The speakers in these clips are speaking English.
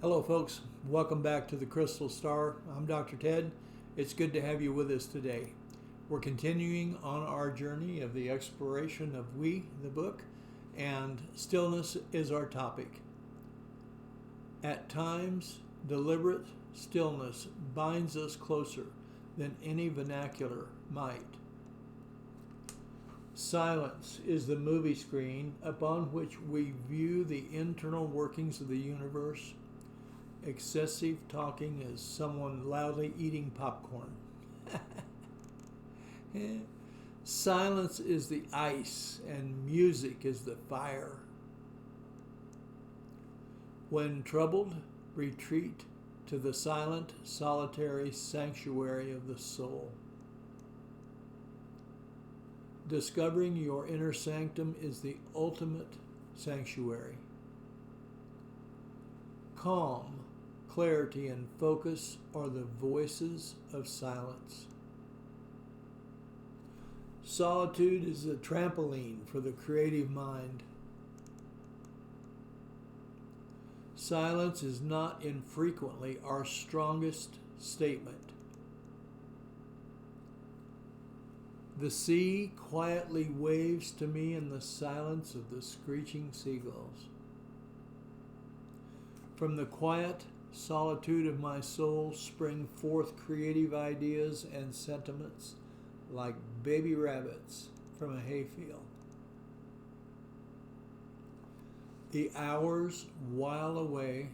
Hello, folks. Welcome back to the Crystal Star. I'm Dr. Ted. It's good to have you with us today. We're continuing on our journey of the exploration of We, the book, and stillness is our topic. At times, deliberate stillness binds us closer than any vernacular might. Silence is the movie screen upon which we view the internal workings of the universe. Excessive talking is someone loudly eating popcorn. Silence is the ice and music is the fire. When troubled, retreat to the silent, solitary sanctuary of the soul. Discovering your inner sanctum is the ultimate sanctuary. Calm, clarity, and focus are the voices of silence. Solitude is a trampoline for the creative mind. Silence is not infrequently our strongest statement. The sea quietly waves to me in the silence of the screeching seagulls. From the quiet solitude of my soul spring forth creative ideas and sentiments like baby rabbits from a hayfield. The hours while away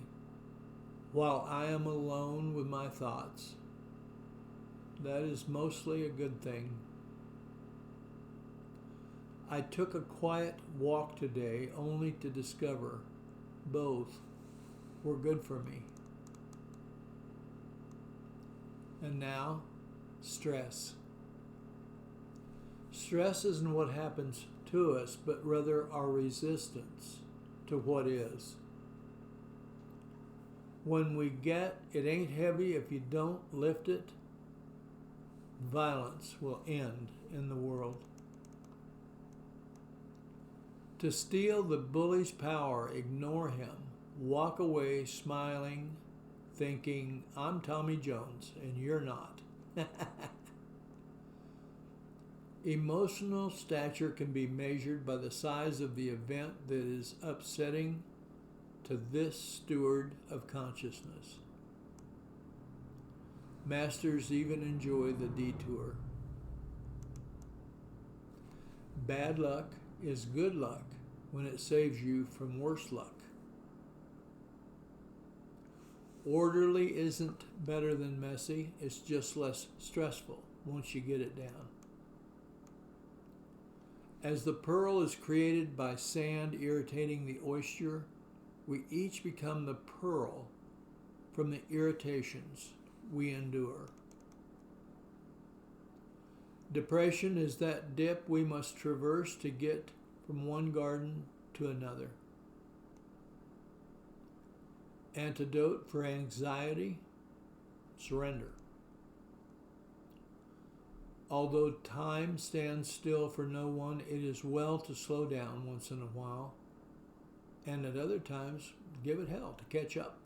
while I am alone with my thoughts. That is mostly a good thing. I took a quiet walk today only to discover both were good for me. And now, stress. Stress isn't what happens to us, but rather our resistance to what is. When we get, it ain't heavy if you don't lift it, violence will end in the world. To steal the bully's power, ignore him. Walk away smiling, thinking, I'm Tommy Jones and you're not. Emotional stature can be measured by the size of the event that is upsetting to this steward of consciousness. Masters even enjoy the detour. Bad luck is good luck when it saves you from worse luck. Orderly isn't better than messy, it's just less stressful once you get it down. As the pearl is created by sand irritating the oyster, we each become the pearl from the irritations we endure. Depression is that dip we must traverse to get from one garden to another. Antidote for anxiety, surrender. Although time stands still for no one, it is well to slow down once in a while, and at other times, give it hell to catch up.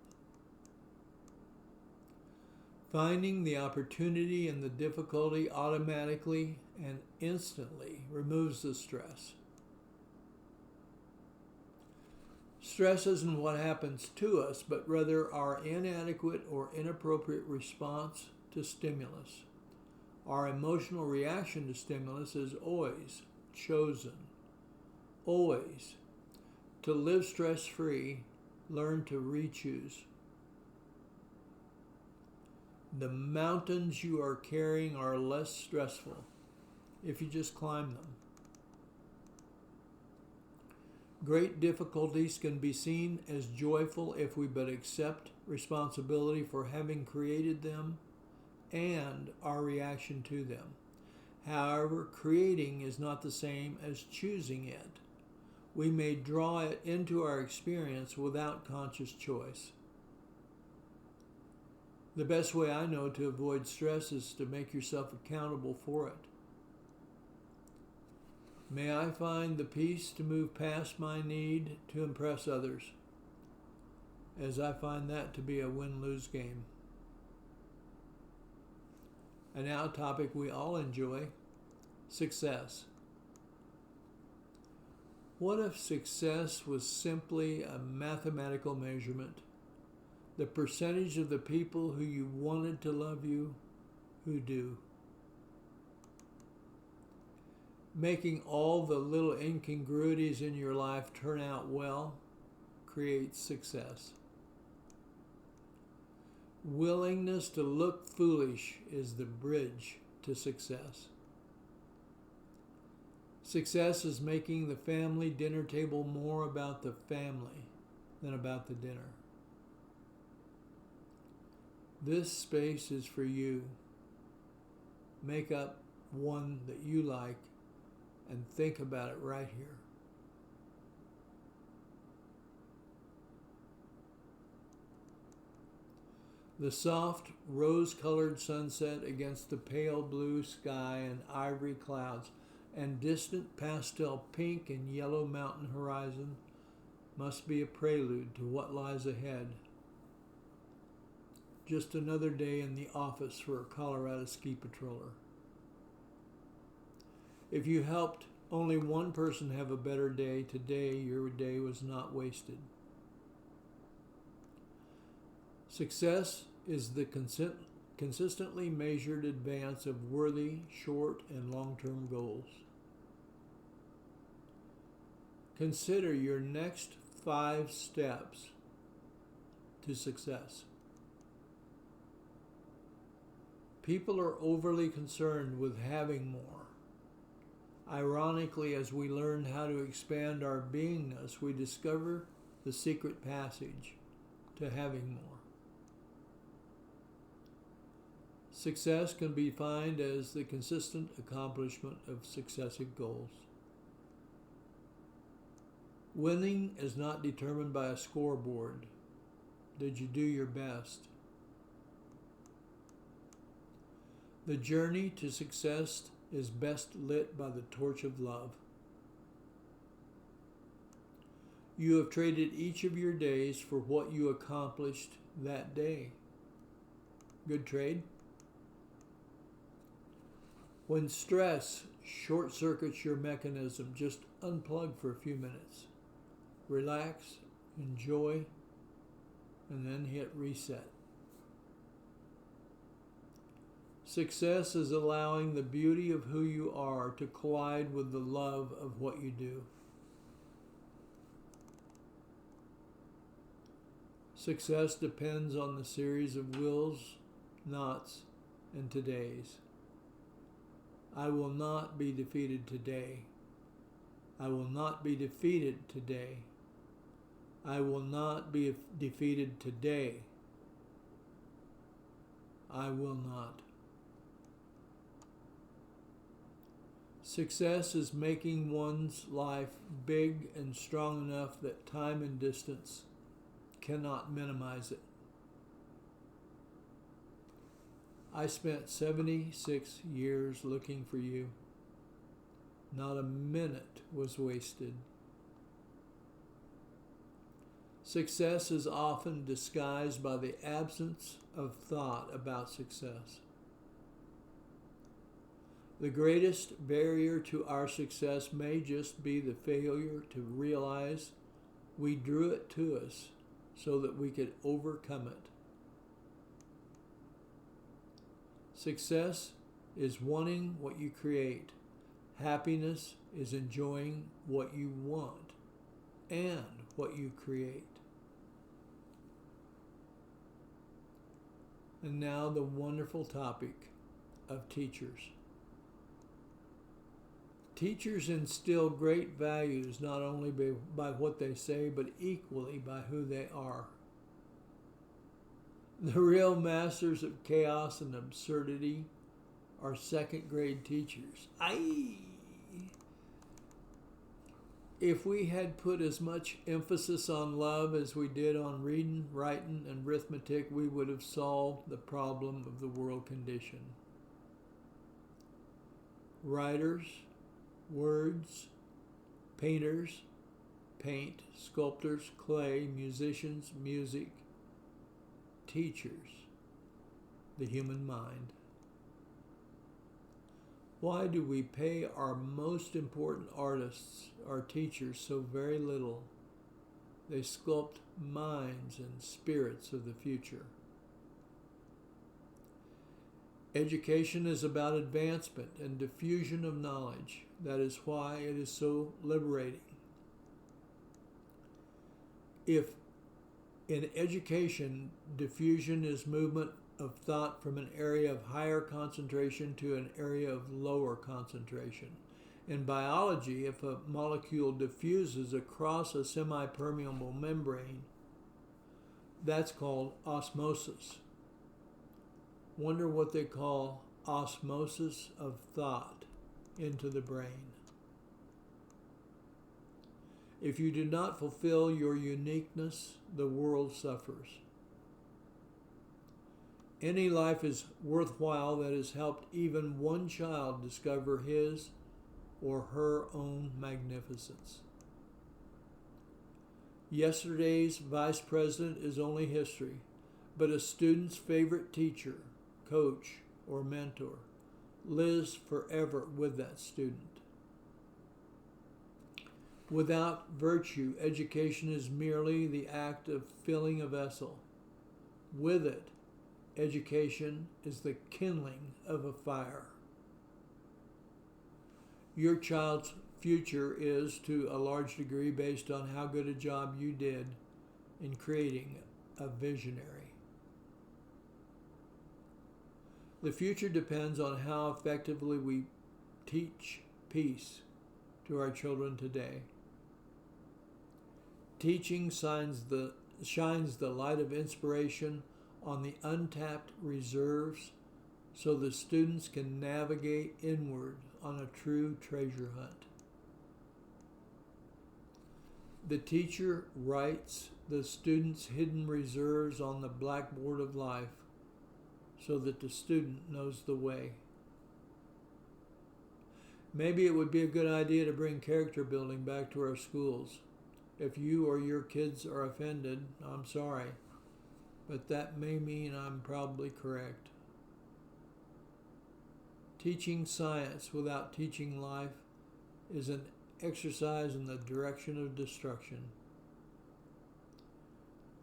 Finding the opportunity in the difficulty automatically and instantly removes the stress. Stress isn't what happens to us, but rather our inadequate or inappropriate response to stimulus. Our emotional reaction to stimulus is always chosen. Always. To live stress-free, learn to re-choose. The mountains you are carrying are less stressful if you just climb them. Great difficulties can be seen as joyful if we but accept responsibility for having created them and our reaction to them. However, creating is not the same as choosing it. We may draw it into our experience without conscious choice. The best way I know to avoid stress is to make yourself accountable for it. May I find the peace to move past my need to impress others. as I find that to be a win-lose game. And now a topic we all enjoy, success. What if success was simply a mathematical measurement? The percentage of the people who you wanted to love you who do. Making all the little incongruities in your life turn out well creates success. Willingness to look foolish is the bridge to success. Success is making the family dinner table more about the family than about the dinner. This space is for you. Make up one that you like and think about it right here. The soft rose-colored sunset against the pale blue sky and ivory clouds and distant pastel pink and yellow mountain horizon must be a prelude to what lies ahead. Just another day in the office for a Colorado ski patroller. If you helped only one person have a better day today, your day was not wasted. Success is the consistently measured advance of worthy short and long-term goals. Consider your next 5 steps to success. People are overly concerned with having more. Ironically, as we learn how to expand our beingness, we discover the secret passage to having more. Success can be defined as the consistent accomplishment of successive goals. Winning is not determined by a scoreboard. Did you do your best? The journey to success is best lit by the torch of love. You have traded each of your days for what you accomplished that day. Good trade? When stress short-circuits your mechanism, just unplug for a few minutes. Relax, enjoy, and then hit reset. Success is allowing the beauty of who you are to collide with the love of what you do. Success depends on the series of wills, nots, and todays. I will not be defeated today. I will not be defeated today. I will not be defeated today. I will not. Success is making one's life big and strong enough that time and distance cannot minimize it. I spent 76 years looking for you. Not a minute was wasted. Success is often disguised by the absence of thought about success. The greatest barrier to our success may just be the failure to realize we drew it to us so that we could overcome it. Success is wanting what you create. Happiness is enjoying what you want and what you create. And now the wonderful topic of teachers. Teachers instill great values not only by what they say, but equally by who they are. The real masters of chaos and absurdity are second-grade teachers. If we had put as much emphasis on love as we did on reading, writing, and arithmetic, we would have solved the problem of the world condition. Writers, words, painters, paint, sculptors, clay, musicians, music, teachers, the human mind. Why do we pay our most important artists, our teachers, so very little? They sculpt minds and spirits of the future. Education is about advancement and diffusion of knowledge. That is why it is so liberating. If in education, diffusion is movement of thought from an area of higher concentration to an area of lower concentration. In biology, if a molecule diffuses across a semi-permeable membrane, that's called osmosis. Wonder what they call osmosis of thought into the brain. If you do not fulfill your uniqueness, the world suffers. Any life is worthwhile that has helped even one child discover his or her own magnificence. Yesterday's vice president is only history, but a student's favorite teacher, coach, or mentor lives forever with that student. Without virtue, education is merely the act of filling a vessel. With it, education is the kindling of a fire. Your child's future is, to a large degree, based on how good a job you did in creating a visionary. The future depends on how effectively we teach peace to our children today. Teaching shines the light of inspiration on the untapped reserves so the students can navigate inward on a true treasure hunt. The teacher writes the student's hidden reserves on the blackboard of life so that the student knows the way. Maybe it would be a good idea to bring character building back to our schools. If you or your kids are offended, I'm sorry, but that may mean I'm probably correct. Teaching science without teaching life is an exercise in the direction of destruction.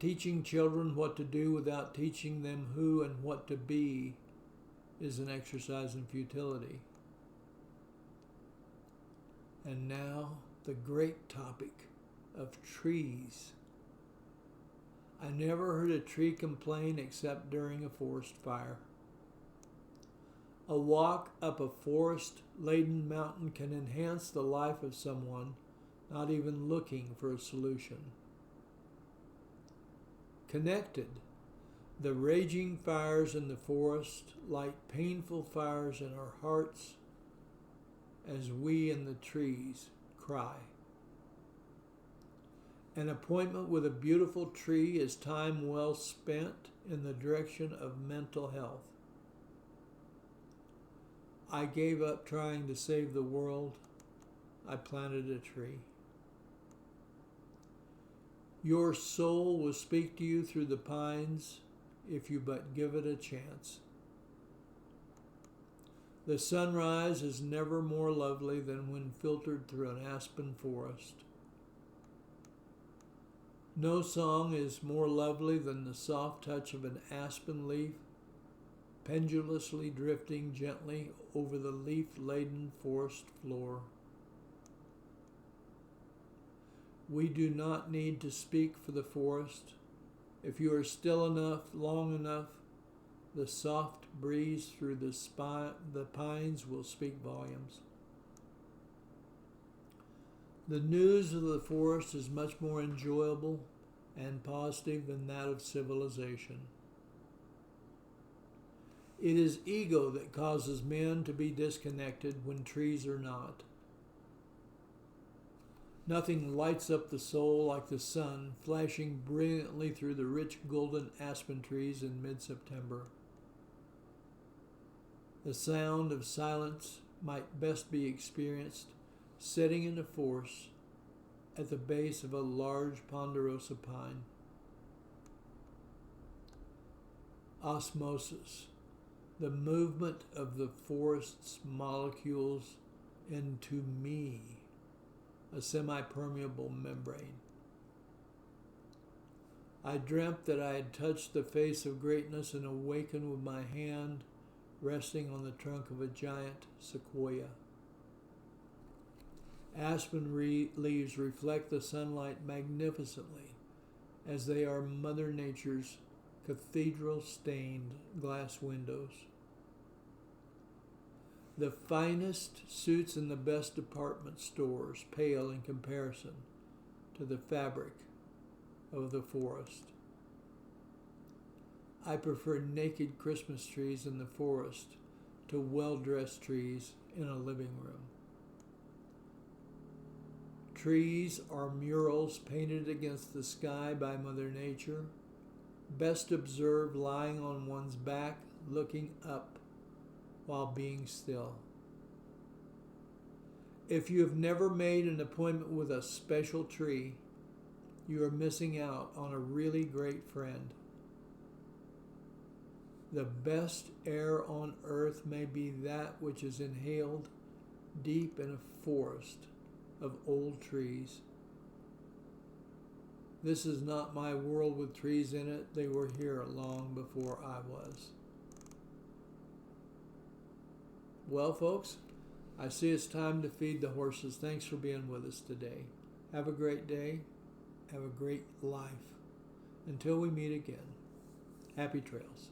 Teaching children what to do without teaching them who and what to be is an exercise in futility. And now, the great topic of trees. I never heard a tree complain except during a forest fire. A walk up a forest-laden mountain can enhance the life of someone not even looking for a solution. Connected, the raging fires in the forest light painful fires in our hearts as we in the trees cry. An appointment with a beautiful tree is time well spent in the direction of mental health. I gave up trying to save the world. I planted a tree. Your soul will speak to you through the pines if you but give it a chance. The sunrise is never more lovely than when filtered through an aspen forest. No song is more lovely than the soft touch of an aspen leaf, pendulously drifting gently over the leaf-laden forest floor. We do not need to speak for the forest. If you are still enough, long enough, the soft breeze through the pines will speak volumes. The news of the forest is much more enjoyable and positive than that of civilization. It is ego that causes men to be disconnected when trees are not. Nothing lights up the soul like the sun flashing brilliantly through the rich golden aspen trees in mid-September. The sound of silence might best be experienced sitting in the forest at the base of a large ponderosa pine. Osmosis, the movement of the forest's molecules into me, a semi-permeable membrane. I dreamt that I had touched the face of greatness and awakened with my hand resting on the trunk of a giant sequoia. Aspen leaves reflect the sunlight magnificently, as they are Mother Nature's cathedral-stained glass windows. The finest suits in the best department stores pale in comparison to the fabric of the forest. I prefer naked Christmas trees in the forest to well-dressed trees in a living room. Trees are murals painted against the sky by Mother Nature, best observed lying on one's back, looking up while being still. If you have never made an appointment with a special tree, you are missing out on a really great friend. The best air on earth may be that which is inhaled deep in a forest of old trees. This is not my world with trees in it. They were here long before I was. Well, folks, I see it's time to feed the horses. Thanks for being with us today. Have a great day. Have a great life. Until we meet again, happy trails.